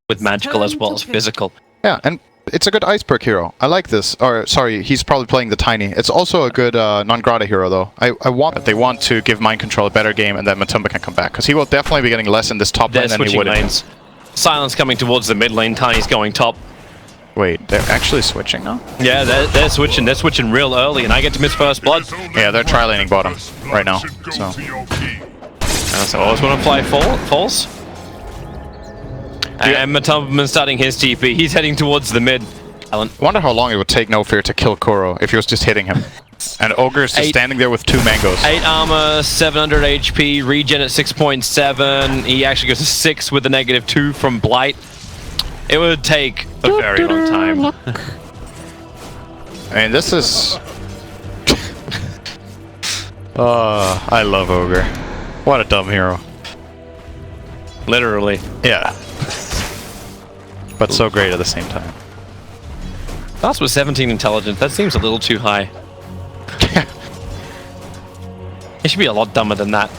With magical as well as physical. Yeah, and it's a good iceberg hero. I like this. Or, sorry, he's probably playing the Tiny. It's also a good non-Grata hero, though. I want... They want to give Mind Control a better game, and then Matumba can come back. Because he will definitely be getting less in this top lane than he would. Lanes. Silence coming towards the mid lane. Tiny's going top. Wait, they're actually switching now? Yeah, they're switching. They're switching real early, and I get to miss first blood. Yeah, they're tri-laning bottom right now. So always want to fly falls. And Matumba starting his TP. He's heading towards the mid. I wonder how long it would take No Fear to kill Kuro if he was just hitting him. And Ogre's just standing there with 2 mangoes. 8 armor, 700 HP, regen at 6.7. He actually goes to 6 with a -2 from Blight. It would take a very long time. I mean, this is... I love Ogre. What a dumb hero. Literally. Yeah. But so great at the same time. That's with 17 intelligence. That seems a little too high. It should be a lot dumber than that.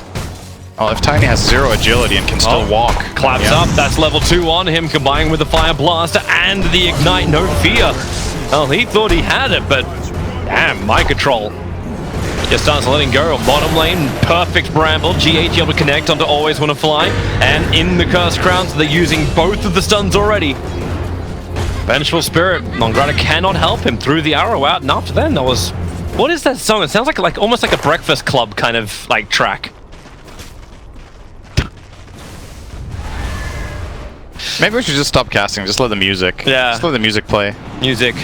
Oh, if Tiny has 0 agility and can still walk. Claps up. That's level 2 on him, combining with the Fire Blaster and the Ignite. No fear. Well, he thought he had it, but damn, Mind Control. Just starts letting go. Bottom lane, perfect Bramble. GH able to connect onto Always Wanna Fly. And in the Cursed Crowns, they're using both of the stuns already. Vengeful Spirit. Non-Grata cannot help him. Threw the arrow out, and after then, that was... What is that song? It sounds like almost like a Breakfast Club kind of like track. Maybe we should just stop casting. Just let the music. Yeah. Just let the music play. Music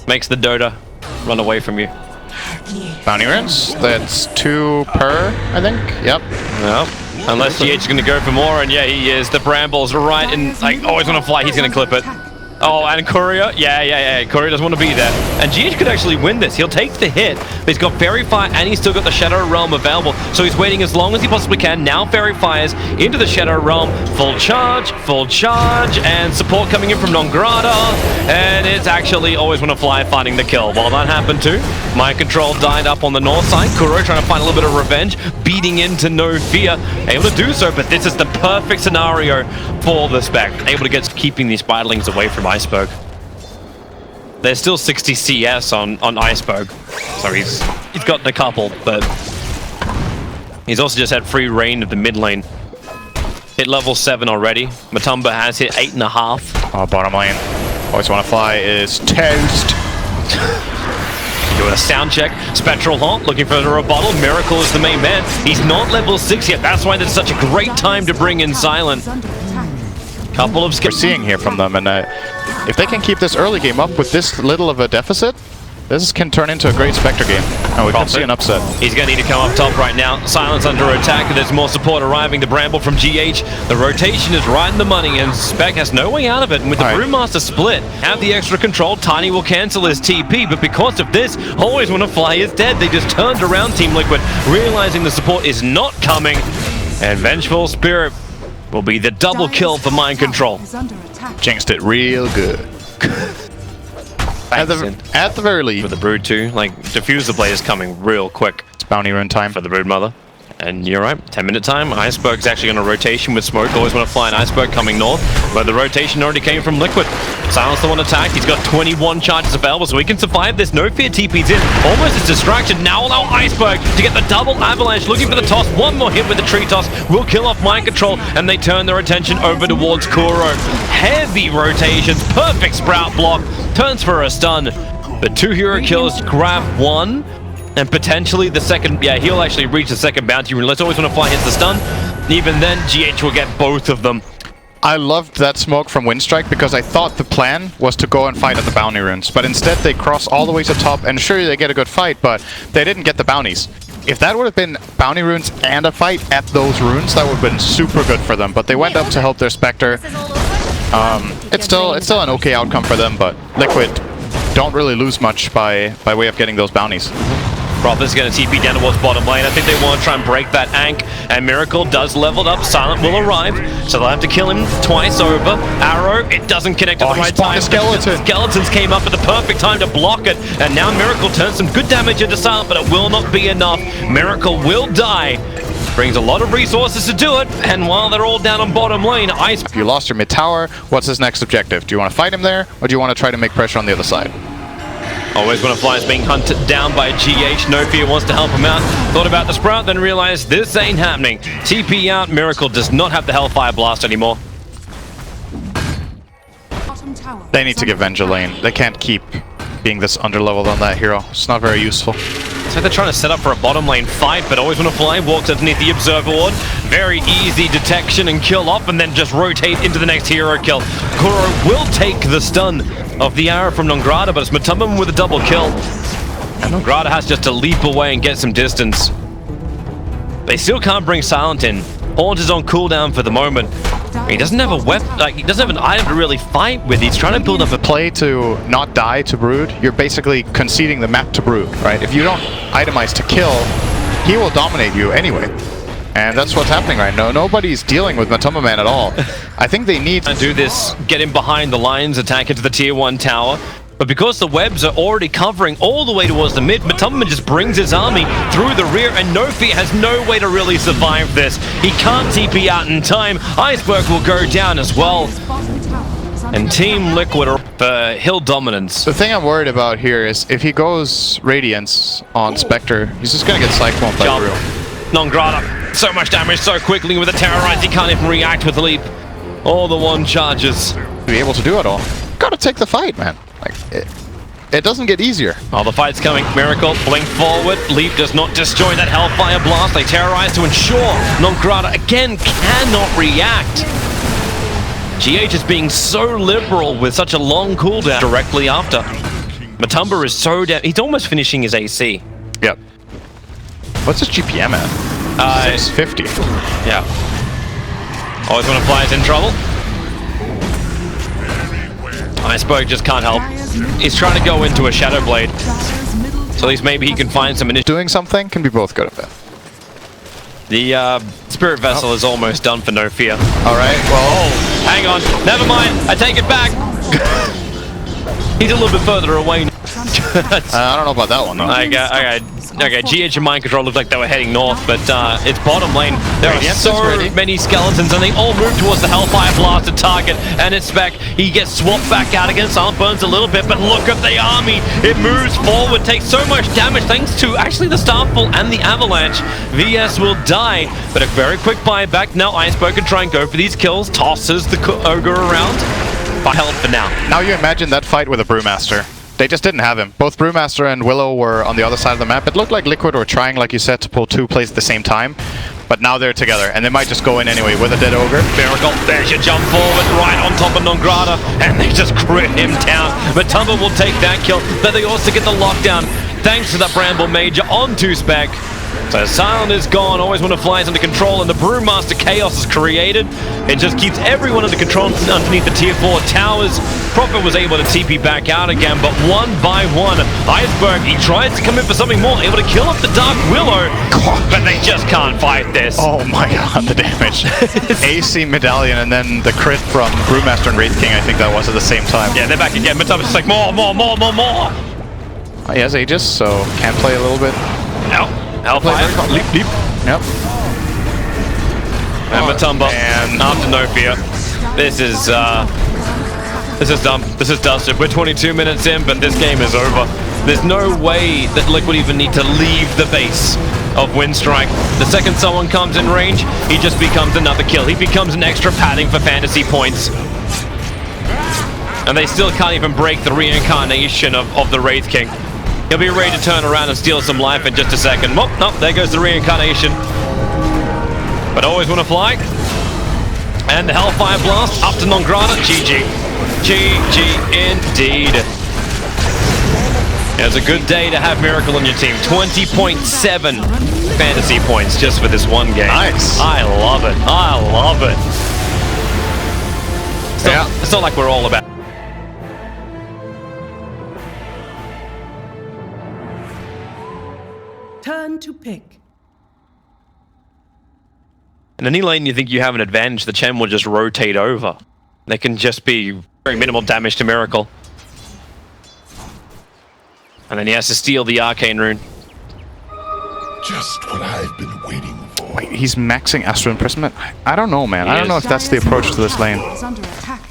makes the Dota run away from you. Bounty runes. That's 2 per, I think. Yep. Yep. Unless GH is going to go for more, and yeah, he is. The Bramble's right, and like Always Wanna Fly. He's going to clip it. Oh, and Courier, yeah. Courier doesn't want to be there. And GH could actually win this. He'll take the hit, but he's got Fairy Fire, and he's still got the Shadow Realm available. So he's waiting as long as he possibly can. Now Fairy Fires into the Shadow Realm. Full charge, and support coming in from Non-Grata. And it's actually Always Wanna Fly finding the kill. Well, that happened too. Mind Control died up on the north side. Kuro trying to find a little bit of revenge, beating into No Fear. Able to do so, but this is the perfect scenario for the Spec. Able to get keeping these Spiderlings away from Iceberg. There's still 60 CS on Iceberg, so he's gotten a couple, but he's also just had free reign of the mid lane. Hit level 7 already. Matumba has hit 8.5. Oh, bottom lane. Always Wanna Fly is toast. Doing a sound check. Spectral Haunt looking for a rebuttal. Miracle is the main man. He's not level 6 yet. That's why there's such a great time to bring in Silent. Couple of we're seeing here from them, and if they can keep this early game up with this little of a deficit, this can turn into a great Spectre game, and we can see an upset. He's going to need to come up top right now. Silence under attack. There's more support arriving. The Bramble from GH. The rotation is right in the money, and Spec has no way out of it. And with the Brewmaster split, have the extra control. Tiny will cancel his TP, but because of this, Always Wanna Fly is dead. They just turned around Team Liquid, realizing the support is not coming, and Vengeful Spirit will be the double kill for Mind Control. Jinxed it real good. At the very least. For the Brood too, like, Diffuse the Blade is coming real quick. It's bounty run time. For the Brood Mother. And you're right, 10-minute time. Iceberg's actually on a rotation with Smoke. Always Wanna Fly an Iceberg coming north, but the rotation already came from Liquid. Silence the one attacked. He's got 21 charges available, so he can survive this. No Fear TP's in. Almost his distraction. Now allow Iceberg to get the double avalanche. Looking for the toss. One more hit with the tree toss will kill off Mind Control, and they turn their attention over towards Kuro. Heavy rotations. Perfect Sprout block. Turns for a stun. But 2 hero kills grab 1. And potentially the second, yeah, he'll actually reach the second bounty rune. Let's Always Wanna Fly hits the stun. Even then, GH will get both of them. I loved that smoke from Winstrike because I thought the plan was to go and fight at the bounty runes. But instead they cross all the way to top, and sure, they get a good fight, but they didn't get the bounties. If that would have been bounty runes and a fight at those runes, that would have been super good for them. But they went up to help their Spectre. It's still an okay outcome for them, but Liquid don't really lose much by way of getting those bounties. Prophet's going to TP down towards bottom lane. I think they want to try and break that Ankh, and Miracle does level up. Silent will arrive, so they'll have to kill him twice over. Arrow, it doesn't connect at the right time. Skeletons came up at the perfect time to block it, and now Miracle turns some good damage into Silent, but it will not be enough. Miracle will die. Brings a lot of resources to do it, and while they're all down on bottom lane, Ice... If you lost your mid tower, what's his next objective? Do you want to fight him there, or do you want to try to make pressure on the other side? Always when a fly is being hunted down by GH, No Fear wants to help him out. Thought about the Sprout, then realized this ain't happening. TP out, Miracle does not have the Hellfire Blast anymore. They need to give Venge a lane. They can't keep being this underleveled on that hero. It's not very useful. So they're trying to set up for a bottom lane fight, but always when a fly walks underneath the Observer Ward. Very easy detection and kill off, and then just rotate into the next hero kill. Kuro will take the stun of the arrow from Nongrata, but it's Matumba with a double kill. And Nongrata has just to leap away and get some distance. They still can't bring Silent in. Haunt is on cooldown for the moment. He doesn't have a weapon, like he doesn't have an item to really fight with. He's trying to build up a play to not die to Brood. You're basically conceding the map to Brood, right? If you don't itemize to kill, he will dominate you anyway. And that's what's happening right now. Nobody's dealing with Matumba Man at all. I think they need to do this, get him behind the lines, attack into the tier 1 tower. But because the webs are already covering all the way towards the mid, Matumba just brings his army through the rear, and No Fear has no way to really survive this. He can't TP out in time. Iceberg will go down as well. And Team Liquid are for hill dominance. The thing I'm worried about here is if he goes Radiance on Spectre, he's just going to get Cyclone by real. Nongrata, so much damage so quickly with a Terrorize, he can't even react with Leap. All the one charges. To be able to do it all. Gotta take the fight, man. Like, it doesn't get easier. Oh, the fight's coming. Miracle, blink forward. Leap does not destroy that Hellfire Blast. They terrorize to ensure Nongrata again cannot react. GH is being so liberal with such a long cooldown directly after. Matumba is so down. He's almost finishing his AC. Yep. What's his GPM at? 650. Yeah. Always when a flyer's in trouble. Iceberg just can't help. He's trying to go into a Shadow Blade. So at least maybe he can find some... Doing something can be both good at that. The Spirit Vessel is almost done for No Fear. Alright, well... Oh, hang on. Never mind. I take it back. He's a little bit further away. I don't know about that one, though. Okay, GH and Mind Control looked like they were heading north, but it's bottom lane. There are so many skeletons, and they all move towards the Hellfire Blaster target, and it's Spec. He gets swapped back out again. Silent burns a little bit, but look at the army. It moves forward, takes so much damage thanks to actually the Starfall and the Avalanche. VS will die, but a very quick buyback. Now Iceberg can try and go for these kills, tosses the Ogre around. But help for now. Now you imagine that fight with a Brewmaster. They just didn't have him. Both Brewmaster and Willow were on the other side of the map. It looked like Liquid were trying, like you said, to pull two plays at the same time. But now they're together, and they might just go in anyway with a dead Ogre. Miracle, there's your jump forward, right on top of Nongrata, and they just crit him down. Matumba will take that kill, but they also get the lockdown, thanks to the Bramble Major onto Spec. So Silent is gone, always when it flies under control, and the Brewmaster Chaos is created. It just keeps everyone under control underneath the tier 4 towers. Prophet was able to TP back out again, but one by one, Iceberg, he tries to come in for something more, able to kill off the Dark Willow, but they just can't fight this. Oh my god, the damage. AC Medallion and then the crit from Brewmaster and Wraith King, I think that was at the same time. Yeah, they're back again, but just like more. He has Aegis, so can play a little bit. No. Hellfire, leap. Yep. And Matumba, and after No Fear. This is dumb. This is dusted. We're 22 minutes in, but this game is over. There's no way that Liquid even need to leave the base of Winstrike. The second someone comes in range, he just becomes another kill. He becomes an extra padding for fantasy points. And they still can't even break the reincarnation of the Wraith King. He'll be ready to turn around and steal some life in just a second. Oh, no, there goes the reincarnation. But always want to fly. And the Hellfire Blast up to Nongrata. GG. GG indeed. It was a good day to have Miracle on your team. 20.7 fantasy points just for this one game. Nice. I love it. I love it. It's not like we're all about... Turn to pick. In any lane you think you have an advantage, the Chen will just rotate over. They can just be very minimal damage to Miracle. And then he has to steal the Arcane Rune. Just what I've been waiting for. Wait, he's maxing Astral Imprisonment? I don't know, man. I don't know if that's the approach to this lane.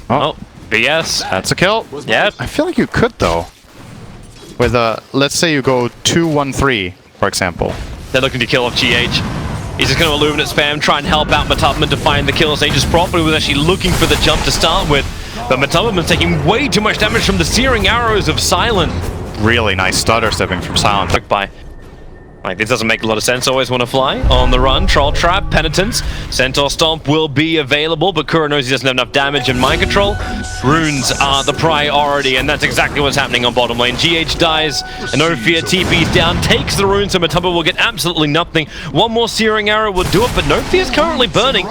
Oh, BS. That's a kill. Yeah. I feel like you could, though. With a, let's say you go 2-1-3, for example. They're looking to kill off GH. He's just going to Illuminate spam, try and help out Matubman to find the kill. Sages properly was actually looking for the jump to start with. But Matubman's taking way too much damage from the searing arrows of Silent. Really nice stutter stepping from Silent. Quick buy. Like, this doesn't make a lot of sense. Always want to fly. On the run, Troll Trap, Penitence. Centaur Stomp will be available, but Kuro knows he doesn't have enough damage and Mind Control. Runes are the priority, and that's exactly what's happening on bottom lane. GH dies, and Ophir TP's down, takes the runes, so Matubba will get absolutely nothing. One more Searing Arrow will do it, but Nophir is currently burning.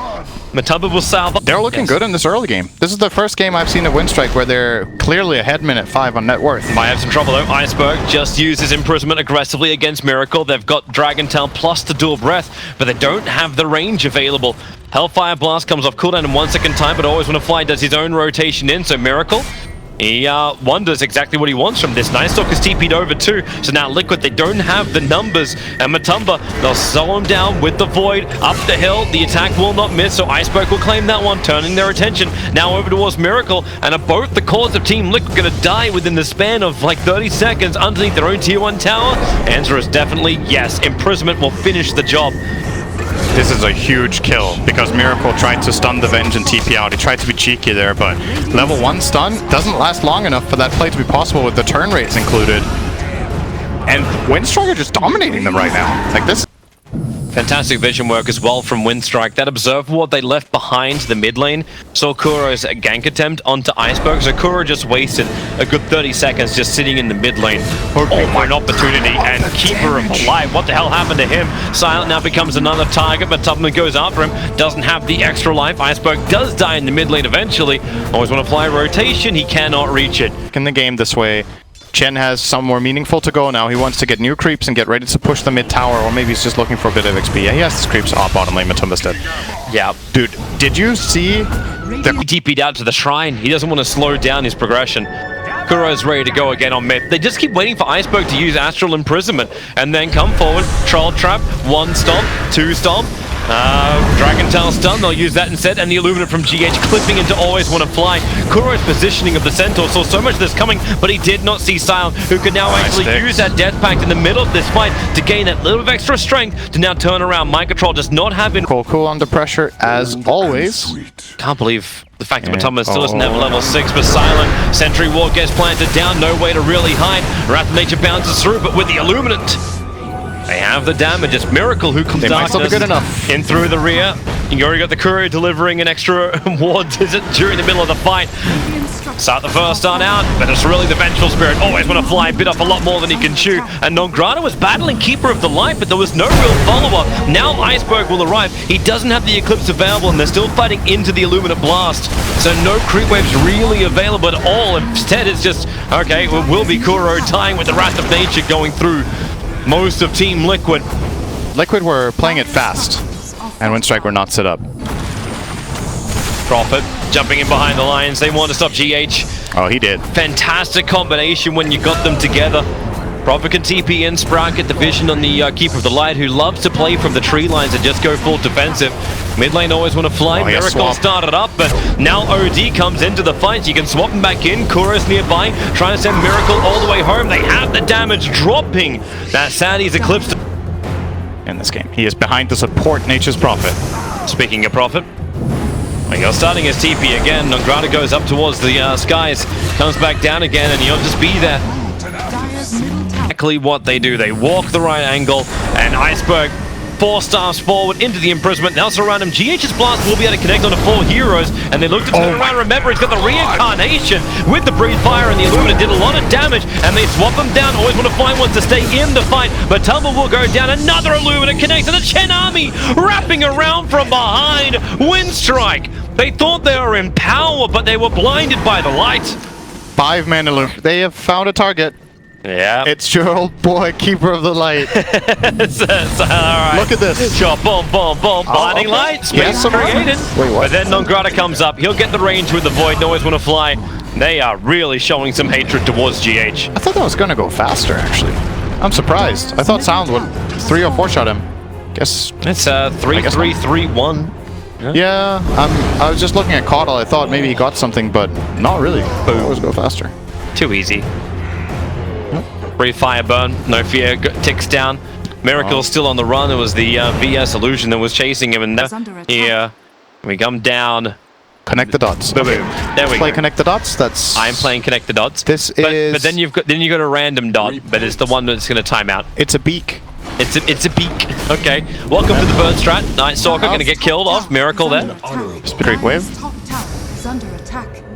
Matubba will salve. They're looking good in this early game. This is the first game I've seen of Winstrike where they're clearly ahead minute 5 on net worth. Might have some trouble though. Iceberg just uses Imprisonment aggressively against Miracle. They've got Dragon Tail plus the Dual Breath, but they don't have the range available. Hellfire Blast comes off cooldown in 1 second time, but Always Wanna Fly does his own rotation in, so Miracle, he wonders exactly what he wants from this. Night Stalker's TP'd over too, so now Liquid, they don't have the numbers, and Matumba, they'll slow him down with the Void, up the hill, the attack will not miss, so Iceberg will claim that one, turning their attention now over towards Miracle, and are both the cores of Team Liquid gonna die within the span of like 30 seconds underneath their own tier 1 tower? Answer is definitely yes. Imprisonment will finish the job. This is a huge kill because Miracle tried to stun the Venge and TP out. He tried to be cheeky there, but level 1 stun doesn't last long enough for that play to be possible with the turn rates included. And Winstrike are just dominating them right now. Like this. Fantastic vision work as well from Winstrike. That observe ward they left behind the mid lane saw Kuro's gank attempt onto Iceberg, so Kuro just wasted a good 30 seconds just sitting in the mid lane, hoping for an opportunity, and Keeper of the Light, what the hell happened to him? Silent now becomes another target, but Tubman goes after him, doesn't have the extra life. Iceberg does die in the mid lane eventually. Always Want to Fly rotation, he cannot reach it. In the game this way, Chen has somewhere meaningful to go now. He wants to get new creeps and get ready to push the mid tower, or maybe he's just looking for a bit of XP. Yeah, he has his creeps off bottom lane. Matumba's dead. Yeah. Dude, did you see the TP'd out to the shrine? He doesn't want to slow down his progression. Kuro's ready to go again on mid. They just keep waiting for Iceberg to use Astral Imprisonment and then come forward, Troll Trap, 1 stomp, 2 stomp. Dragon Tail stun, they'll use that instead, and the Illuminate from GH clipping into Always Wanna Fly. Kuro's positioning of the Centaur saw so much of this coming, but he did not see Silent, who could now actually use that Death Pact in the middle of this fight to gain that little bit of extra strength to now turn around. Mind Control does not have it. Cool under pressure as always. Can't believe the fact that Matubman still doesn't have level 6, but Silent. Sentry Ward gets planted down, no way to really hide. Wrath of Nature bounces through, but with the Illuminate, they have the damage. It's Miracle who comes darkness good enough. in through the rear. You already got the courier delivering an extra ward during the middle of the fight. Start the first stun out, but it's really the Vengeful Spirit. Always Want to Fly, bit off a lot more than he can chew. And Nongrata was battling Keeper of the Light, but there was no real follow-up. Now Iceberg will arrive. He doesn't have the Eclipse available, and they're still fighting into the Illuminate Blast. So no creep waves really available at all. Instead, it's just, okay, it will be Kuro tying with the Wrath of Nature going through most of Team Liquid. Liquid were playing it fast, and Winstrike were not set up. Prophet jumping in behind the lines. They want to stop GH. Oh, he did. Fantastic combination when you got them together. Prophet can TP in, Sprout get the vision on the Keeper of the Light, who loves to play from the tree lines and just go full defensive. Mid lane Always Want to Fly. Miracle started up, but now OD comes into the fight. So you can swap him back in. Kuro's nearby, trying to send Miracle all the way home. They have the damage dropping. That Sandy's eclipsed in this game. He is behind the support Nature's Prophet. Speaking of Prophet, you're starting his TP again. Nongrata goes up towards the skies, comes back down again, and he'll just be there. Exactly what they do. They walk the right angle, and Iceberg 4 stars forward into the Imprisonment. Now surround him. GH's Blast will be able to connect onto 4 heroes, and they look to turn around. Remember, he's got the Reincarnation with the Breathe Fire, and the Illuminate did a lot of damage, and they swap him down. Always Want to Fly wants to stay in the fight, but Tumble will go down. Another Illuminate connects to the Chen army, wrapping around from behind. Winstrike. They thought they were in power, but they were blinded by the light. 5-man Illuminate. They have found a target. Yeah. It's your old boy, Keeper of the Light. All right. Look at this. Sure, boom, boom, boom. Blinding light. Space created. Wait, what? But then Nongrata comes up. He'll get the range with the Void. Always Want to Fly. They are really showing some hatred towards GH. I thought that was going to go faster, actually. I'm surprised. I thought Sound would 3 or 4 shot him. Guess It's 3-3-3-1. yeah. I was just looking at Caudle. I thought maybe he got something, but not really. Boom. Always go faster. Too easy. Free fire burn, no fear, ticks down. Miracle's still on the run. It was the VS Illusion that was chasing him, and now here we come down. Connect the dots. Boom, Okay. boom. There we Play go. Connect the dots. That's. I'm playing Connect the Dots. This but is. then you got a random dot, but it's the one that's going to time out. It's a beak. It's a beak. Okay. Welcome to the bird strat. Night Stalker going to get killed off. Miracle there. Streak wave.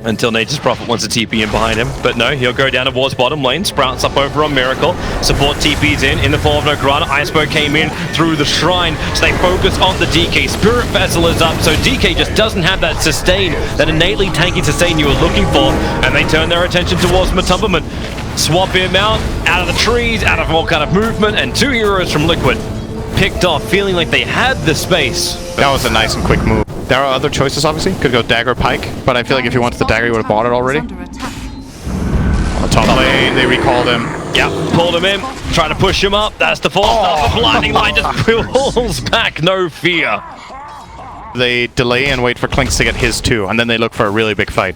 Until Nature's Prophet wants a TP in behind him. But no, he'll go down towards bottom lane. Sprouts up over on Miracle. Support TP's in the form of Nograta. Iceberg came in through the shrine. So they focus on the DK. Spirit Vessel is up. So DK just doesn't have that sustain, that innately tanky sustain you were looking for. And they turn their attention towards Matumberman. Swap him out of the trees, out of all kind of movement. And 2 heroes from Liquid picked off, feeling like they had the space. That was a nice and quick move. There are other choices, obviously. Could go Dagger, Pike, but I feel like if you wanted the Dagger, you would have bought it already. On the top lane, they recalled him. Yep, pulled him in, trying to push him up. That's the false blinding light just pulls back, no fear. They delay and wait for Clinks to get his too, and then they look for a really big fight.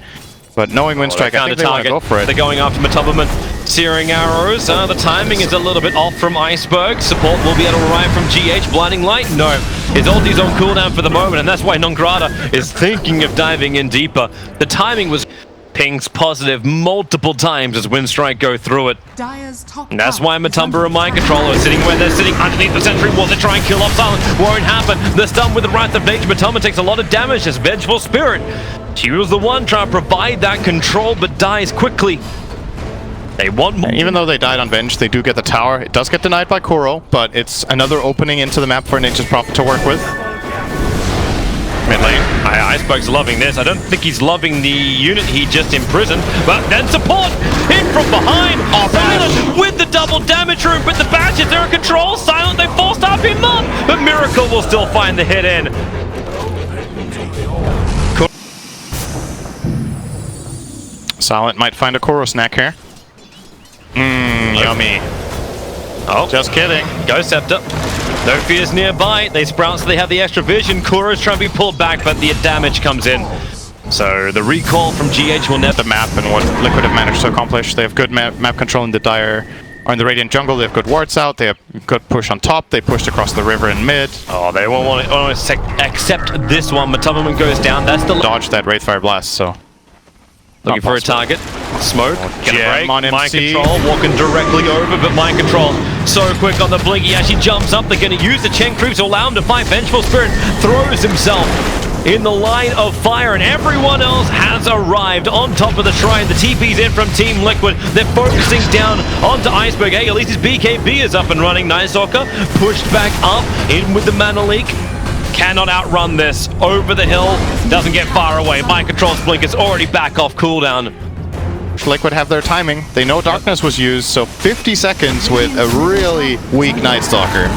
But knowing Winstrike, I think they want to go for it. They're going after Matumberman. Searing arrows. The timing is a little bit off from Iceberg. Support will be able to arrive from GH. Blinding light? No. His ulti's on cooldown for the moment, and that's why Nongrata is thinking of diving in deeper. The timing was pings positive multiple times as Winstrike go through it. And that's why Matumber and Mind Control are sitting where they're sitting underneath the sentry wall to try and kill off Silent. Won't happen. They're stunned with the Wrath of Nature. Matumber takes a lot of damage as Vengeful Spirit. She was the one trying to provide that control, but dies quickly. They want more. Even though they died on Venge, they do get the tower. It does get denied by Kuro, but it's another opening into the map for Nature's Prophet to work with. Mid lane. Iceberg's loving this. I don't think he's loving the unit he just imprisoned, but then support in from behind. Silent with the double damage room, but the badges are in control. Silent, they forced up him up, but Miracle will still find the hit in. Silent might find a Kuro snack here. Yummy. Oh, Just kidding. Ghost Scepter. No fears nearby. They sprout, so they have the extra vision. Kuro's trying to be pulled back, but the damage comes in. So the recall from GH will never. The map and what Liquid have managed to accomplish. They have good map control in the Dire, or in the Radiant jungle. They have good wards out. They have good push on top. They pushed across the river in mid. Oh, they won't want to accept this one. Matumberman goes down. That's the Dodge that Wraithfire Blast, so. looking for a target. Smoke. Get a break. on Mind MC. Control. Walking directly over, but Mind Control so quick on the blink. He actually jumps up. They're going to use the Chen creep to allow him to fight. Vengeful Spirit throws himself in the line of fire, and everyone else has arrived on top of the shrine. The TP's in from Team Liquid. They're focusing down onto Iceberg. Hey, at least his BKB is up and running. Night Stalker pushed back up in with the mana leak. Cannot outrun this. Over the hill. Doesn't get far away. Mind Control's blink is already back off cooldown. Liquid have their timing. They know Darkness was used, so 50 seconds with a really weak Night Stalker.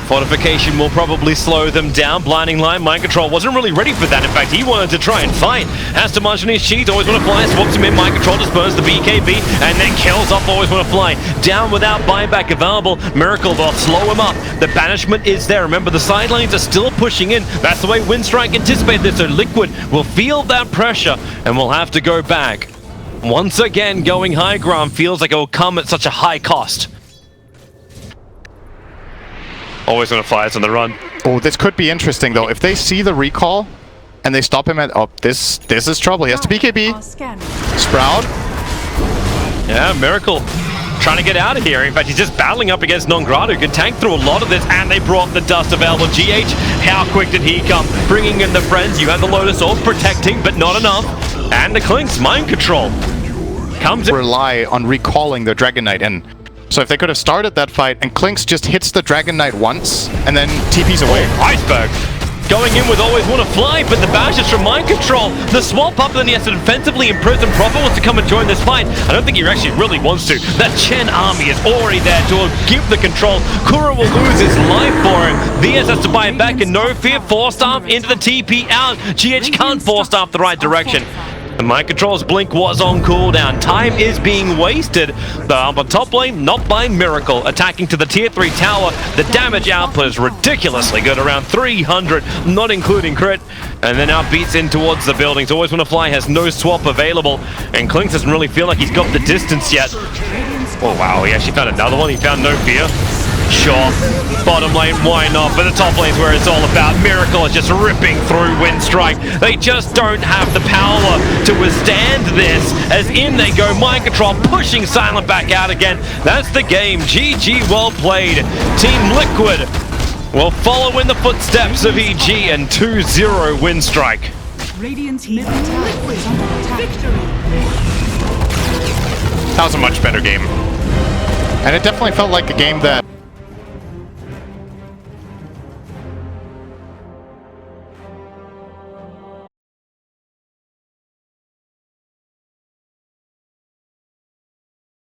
Fortification will probably slow them down. Blinding Line, Mind Control wasn't really ready for that. In fact, he wanted to try and fight. Has to munch on his cheese, always want to fly, swaps him in. Mind Control disperses the BKB, and then kills off always want to fly. Down without buyback available. Miracle will slow him up. The banishment is there. Remember, the side lanes are still pushing in. That's the way Winstrike anticipated this, so Liquid will feel that pressure and will have to go back. Once again, going high ground feels like it will come at such a high cost. Always gonna fly us on the run. Oh, this could be interesting though. If they see the recall and they stop him at... Oh, this is trouble. He has to BKB. Sprout. Yeah, Miracle trying to get out of here. In fact, he's just battling up against Nongrata, who can tank through a lot of this, and they brought the dust available. GH, how quick did he come? Bringing in the friends. You have the Lotus Orb protecting, but not enough. And the Clinks, Mind Control. Comes in. Rely on recalling their Dragon Knight in. So if they could have started that fight and Clinks just hits the Dragon Knight once and then TP's away. Iceberg going in with always want to fly, but the bash is from Mind Control. The swap up, and then he has to defensively imprison. Prophet wants to come and join this fight. I don't think he actually really wants to. That Chen army is already there to give the control. Kuro will lose his life for it. VS has to buy it back, and no fear. Force staff into the TP out. GH can't force staff the right direction. And Mind Control's blink was on cooldown. Time is being wasted. On the top lane, not by Miracle. Attacking to the tier 3 tower. The damage output is ridiculously good, around 300, not including crit. And then now beats in towards the buildings. Always Wanna Fly has no swap available. And Clinks doesn't really feel like he's got the distance yet. Oh wow, he actually found another one. He found no fear. Sure, bottom lane, why not? But the top lane's where it's all about. Miracle is just ripping through Winstrike. They just don't have the power to withstand this. As in they go, Mind Control pushing Silent back out again. That's the game. GG, well played. Team Liquid will follow in the footsteps of EG and 2-0 Winstrike. Radiant's middle tower is under attack. Victory. That was a much better game. And it definitely felt like a game that